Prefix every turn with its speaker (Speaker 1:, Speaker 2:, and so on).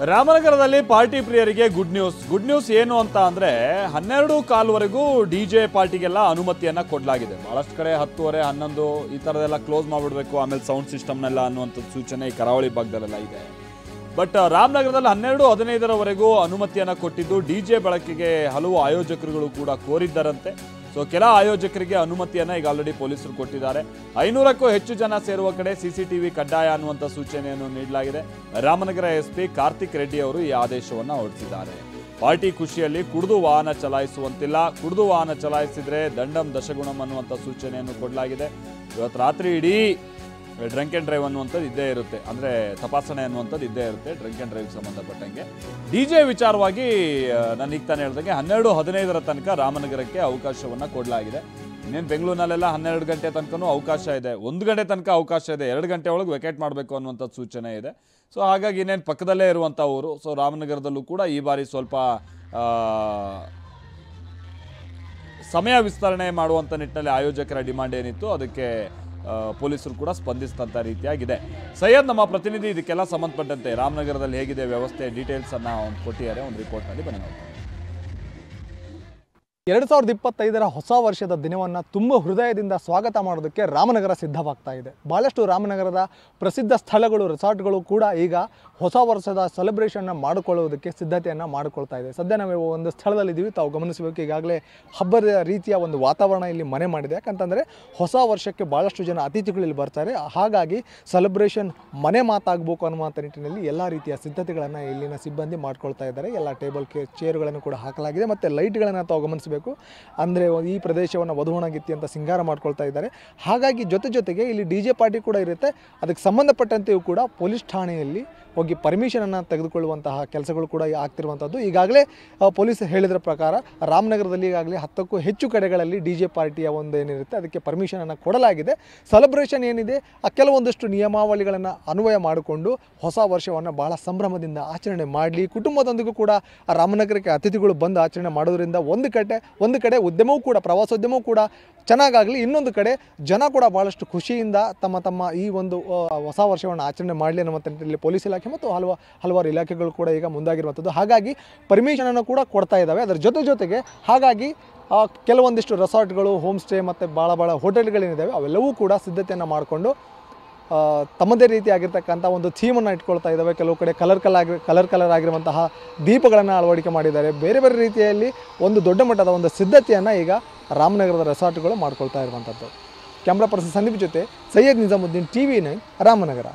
Speaker 1: ರಾಮನಗರದಲ್ಲಿ ಪಾರ್ಟಿ ಪ್ರಿಯರಿಗೆ good news ಏನು ಅಂತ ಅಂದ್ರೆ 12:15ವರೆಗೂ ಡಿಜೆ ಪಾರ್ಟಿಗೆಲ್ಲ ಅನುಮತಿಯನ್ನ ಕೊಡಲಾಗಿದೆ. ಬಹಳಷ್ಟು ಕಡೆ 10:30 11 ಈ ತರದೆಲ್ಲ ಕ್ಲೋಸ್ ಮಾಡಿಬಿಡಬೇಕು, ಆಮೇಲೆ ಸೌಂಡ್ ಸಿಸ್ಟಮ್ನೆಲ್ಲ ಅನ್ನುವಂಥದ್ದು ಸೂಚನೆ ಈ ಕರಾವಳಿ ಭಾಗದಲ್ಲೆಲ್ಲ ಇದೆ. ಬಟ್ ರಾಮನಗರದಲ್ಲಿ 12:15ರವರೆಗೂ ಅನುಮತಿಯನ್ನ ಕೊಟ್ಟಿದ್ದು ಡಿಜೆ ಬಳಕೆಗೆ ಹಲವು ಆಯೋಜಕರುಗಳು ಕೂಡ ಕೋರಿದ್ದಾರಂತೆ. ಸೊ ಕೆಲ ಆಯೋಜಕರಿಗೆ ಅನುಮತಿಯನ್ನ ಈಗ ಆಲ್ರೆಡಿ ಪೊಲೀಸರು ಕೊಟ್ಟಿದ್ದಾರೆ. 500ಕ್ಕೂ ಹೆಚ್ಚು ಜನ ಸೇರುವ ಕಡೆ ಸಿಸಿಟಿವಿ ಕಡ್ಡಾಯ ಅನ್ನುವಂಥ ಸೂಚನೆಯನ್ನು ನೀಡಲಾಗಿದೆ. ರಾಮನಗರ ಎಸ್ಪಿ ಕಾರ್ತಿಕ್ ರೆಡ್ಡಿ ಅವರು ಈ ಆದೇಶವನ್ನು ಹೊರಡಿಸಿದ್ದಾರೆ. ಪಾರ್ಟಿ ಖುಷಿಯಲ್ಲಿ ಕುಡಿದು ವಾಹನ ಚಲಾಯಿಸುವಂತಿಲ್ಲ, ಕುಡಿದು ವಾಹನ ಚಲಾಯಿಸಿದ್ರೆ ದಂಡಂ ದಶಗುಣಂ ಅನ್ನುವಂಥ ಸೂಚನೆಯನ್ನು ಕೊಡಲಾಗಿದೆ. ಇವತ್ತು ರಾತ್ರಿ ಇಡೀ ಡ್ರಂಕ್ ಆ್ಯಂಡ್ ಡ್ರೈವ್ ಅನ್ನುವಂಥದ್ದು ಇದ್ದೇ ಇರುತ್ತೆ, ಅಂದರೆ ತಪಾಸಣೆ ಅನ್ನುವಂಥದ್ದು ಇದ್ದೇ ಇರುತ್ತೆ ಡ್ರಂಕ್ ಆ್ಯಂಡ್ ಡ್ರೈವ್ಗೆ ಸಂಬಂಧಪಟ್ಟಂಗೆ. ಡಿ ಜೆ ವಿಚಾರವಾಗಿ ನಾನು ಈಗ ತಾನೇ ಹೇಳ್ದಂಗೆ 12:15 ತನಕ ರಾಮನಗರಕ್ಕೆ ಅವಕಾಶವನ್ನು ಕೊಡಲಾಗಿದೆ. ಇನ್ನೇನು ಬೆಂಗಳೂರಿನಲ್ಲೆಲ್ಲ 12 ಗಂಟೆ ತನಕನೂ ಅವಕಾಶ ಇದೆ, 1 ಗಂಟೆ ತನಕ ಅವಕಾಶ ಇದೆ, 2 ಗಂಟೆ ಒಳಗೆ ವೆಕೇಟ್ ಮಾಡಬೇಕು ಅನ್ನುವಂಥದ್ದು ಸೂಚನೆ ಇದೆ. ಸೊ ಹಾಗಾಗಿ ಇನ್ನೇನು ಪಕ್ಕದಲ್ಲೇ ಇರುವಂಥ ಊರು. ಸೊ ರಾಮನಗರದಲ್ಲೂ ಕೂಡ ಈ ಬಾರಿ ಸ್ವಲ್ಪ ಸಮಯ ವಿಸ್ತರಣೆ ಮಾಡುವಂಥ ನಿಟ್ಟಿನಲ್ಲಿ ಆಯೋಜಕರ ಡಿಮಾಂಡ್ ಏನಿತ್ತು ಅದಕ್ಕೆ ಪೊಲೀಸರು ಕೂಡ ಸ್ಪಂದಿಸಿದಂಥ ರೀತಿಯಾಗಿದೆ. ಸೈಯದ್ ನಮ್ಮ ಪ್ರತಿನಿಧಿ ಇದಕ್ಕೆಲ್ಲ ಸಂಬಂಧಪಟ್ಟಂತೆ ರಾಮನಗರದಲ್ಲಿ ಹೇಗಿದೆ ವ್ಯವಸ್ಥೆ ಡೀಟೇಲ್ಸನ್ನು ಕೊಟ್ಟಿದ್ದಾರೆ ಒಂದು ರಿಪೋರ್ಟ್ನಲ್ಲಿ ಬನ್ನಿ ನೋಡಿ.
Speaker 2: 2025ರ ಹೊಸ ವರ್ಷದ ದಿನವನ್ನು ತುಂಬ ಹೃದಯದಿಂದ ಸ್ವಾಗತ ಮಾಡೋದಕ್ಕೆ ರಾಮನಗರ ಸಿದ್ಧವಾಗ್ತಾ ಇದೆ. ಭಾಳಷ್ಟು ರಾಮನಗರದ ಪ್ರಸಿದ್ಧ ಸ್ಥಳಗಳು, ರೆಸಾರ್ಟ್ಗಳು ಕೂಡ ಈಗ ಹೊಸ ವರ್ಷದ ಸೆಲೆಬ್ರೇಷನ್ನ ಮಾಡಿಕೊಳ್ಳೋದಕ್ಕೆ ಸಿದ್ಧತೆಯನ್ನು ಮಾಡಿಕೊಳ್ತಾ ಇದೆ. ಸದ್ಯ ನಾವು ಒಂದು ಸ್ಥಳದಲ್ಲಿದ್ದೀವಿ, ತಾವು ಗಮನಿಸಬೇಕು. ಈಗಾಗಲೇ ಹಬ್ಬದ ರೀತಿಯ ಒಂದು ವಾತಾವರಣ ಇಲ್ಲಿ ಮನೆ ಮಾಡಿದೆ. ಯಾಕಂತಂದರೆ ಹೊಸ ವರ್ಷಕ್ಕೆ ಭಾಳಷ್ಟು ಜನ ಅತಿಥಿಗಳು ಇಲ್ಲಿ ಬರ್ತಾರೆ. ಹಾಗಾಗಿ ಸೆಲೆಬ್ರೇಷನ್ ಮನೆ ಮಾತಾಗಬೇಕು ಅನ್ನುವಂಥ ನಿಟ್ಟಿನಲ್ಲಿ ಎಲ್ಲ ರೀತಿಯ ಸಿದ್ಧತೆಗಳನ್ನು ಇಲ್ಲಿನ ಸಿಬ್ಬಂದಿ ಮಾಡ್ಕೊಳ್ತಾ ಇದ್ದಾರೆ. ಎಲ್ಲ ಟೇಬಲ್ ಚೇರುಗಳನ್ನು ಕೂಡ ಹಾಕಲಾಗಿದೆ ಮತ್ತು ಲೈಟ್ಗಳನ್ನು ತಾವು ಗಮನಿಸಬೇಕು. ಅಂದರೆ ಈ ಪ್ರದೇಶವನ್ನು ವಧುವಣಗಿತ್ತಿ ಅಂತ ಸಿಂಗಾರ ಮಾಡ್ಕೊಳ್ತಾ ಇದ್ದಾರೆ. ಹಾಗಾಗಿ ಜೊತೆಗೆ ಇಲ್ಲಿ ಡಿ ಜೆ ಪಾರ್ಟಿ ಕೂಡ ಇರುತ್ತೆ. ಅದಕ್ಕೆ ಸಂಬಂಧಪಟ್ಟಂತೆಯೂ ಕೂಡ ಪೊಲೀಸ್ ಠಾಣೆಯಲ್ಲಿ ಹೋಗಿ ಪರ್ಮಿಷನನ್ನು ತೆಗೆದುಕೊಳ್ಳುವಂತಹ ಕೆಲಸಗಳು ಕೂಡ ಆಗ್ತಿರುವಂಥದ್ದು. ಈಗಾಗಲೇ ಪೊಲೀಸ್ ಹೇಳಿದ್ರ ಪ್ರಕಾರ ರಾಮನಗರದಲ್ಲಿ ಈಗಾಗಲೇ 10ಕ್ಕೂ ಹೆಚ್ಚು ಕಡೆಗಳಲ್ಲಿ ಡಿ ಜೆ ಪಾರ್ಟಿಯ ಒಂದು ಏನಿರುತ್ತೆ ಅದಕ್ಕೆ ಪರ್ಮಿಷನನ್ನು ಕೊಡಲಾಗಿದೆ. ಸೆಲೆಬ್ರೇಷನ್ ಏನಿದೆ ಆ ಕೆಲವೊಂದಷ್ಟು ನಿಯಮಾವಳಿಗಳನ್ನು ಅನ್ವಯ ಮಾಡಿಕೊಂಡು ಹೊಸ ವರ್ಷವನ್ನು ಭಾಳ ಸಂಭ್ರಮದಿಂದ ಆಚರಣೆ ಮಾಡಲಿ, ಕುಟುಂಬದೊಂದಿಗೂ ಕೂಡ ರಾಮನಗರಕ್ಕೆ ಅತಿಥಿಗಳು ಬಂದು ಆಚರಣೆ ಮಾಡೋದ್ರಿಂದ ಒಂದು ಕಡೆ ಉದ್ಯಮವೂ ಕೂಡ, ಪ್ರವಾಸೋದ್ಯಮವೂ ಕೂಡ ಚೆನ್ನಾಗಾಗಲಿ, ಇನ್ನೊಂದು ಕಡೆ ಜನ ಕೂಡ ಭಾಳಷ್ಟು ಖುಷಿಯಿಂದ ತಮ್ಮ ಈ ಒಂದು ಹೊಸ ವರ್ಷವನ್ನು ಆಚರಣೆ ಮಾಡಲಿ ಅನ್ನುವಂಥ ನಿಟ್ಟಿನಲ್ಲಿ ಪೊಲೀಸ್ ಇಲಾಖೆ ಮತ್ತು ಹಲವಾರು ಇಲಾಖೆಗಳು ಕೂಡ ಈಗ ಮುಂದಾಗಿರುವಂಥದ್ದು. ಹಾಗಾಗಿ ಪರ್ಮಿಷನನ್ನು ಕೂಡ ಕೊಡ್ತಾ ಇದ್ದಾವೆ. ಅದರ ಜೊತೆಗೆ ಹಾಗಾಗಿ ಕೆಲವೊಂದಿಷ್ಟು ರೆಸಾರ್ಟ್ಗಳು, ಹೋಮ್ ಸ್ಟೇ ಮತ್ತು ಭಾಳ ಹೋಟೆಲ್ಗಳೇನಿದ್ದಾವೆ ಅವೆಲ್ಲವೂ ಕೂಡ ಸಿದ್ಧತೆಯನ್ನು ಮಾಡಿಕೊಂಡು ತಮ್ಮದೇ ರೀತಿಯಾಗಿರ್ತಕ್ಕಂಥ ಒಂದು ಥೀಮನ್ನು ಇಟ್ಕೊಳ್ತಾ ಇದ್ದಾವೆ. ಕೆಲವು ಕಡೆ ಕಲರ್ ಆಗಿರುವಂತಹ ದೀಪಗಳನ್ನು ಅಳವಡಿಕೆ ಮಾಡಿದ್ದಾರೆ. ಬೇರೆ ರೀತಿಯಲ್ಲಿ ಒಂದು ದೊಡ್ಡ ಮಟ್ಟದ ಒಂದು ಸಿದ್ಧತೆಯನ್ನು ಈಗ ರಾಮನಗರದ ರೆಸಾರ್ಟ್ಗಳು ಮಾಡ್ಕೊಳ್ತಾ ಇರುವಂಥದ್ದು. ಕ್ಯಾಮ್ರಾ ಪರ್ಸನ್ ಸಂದೀಪ್ ಜೊತೆ ಸೈಯದ್ ನಿಜಾಮುದ್ದೀನ್, TV9 ರಾಮನಗರ.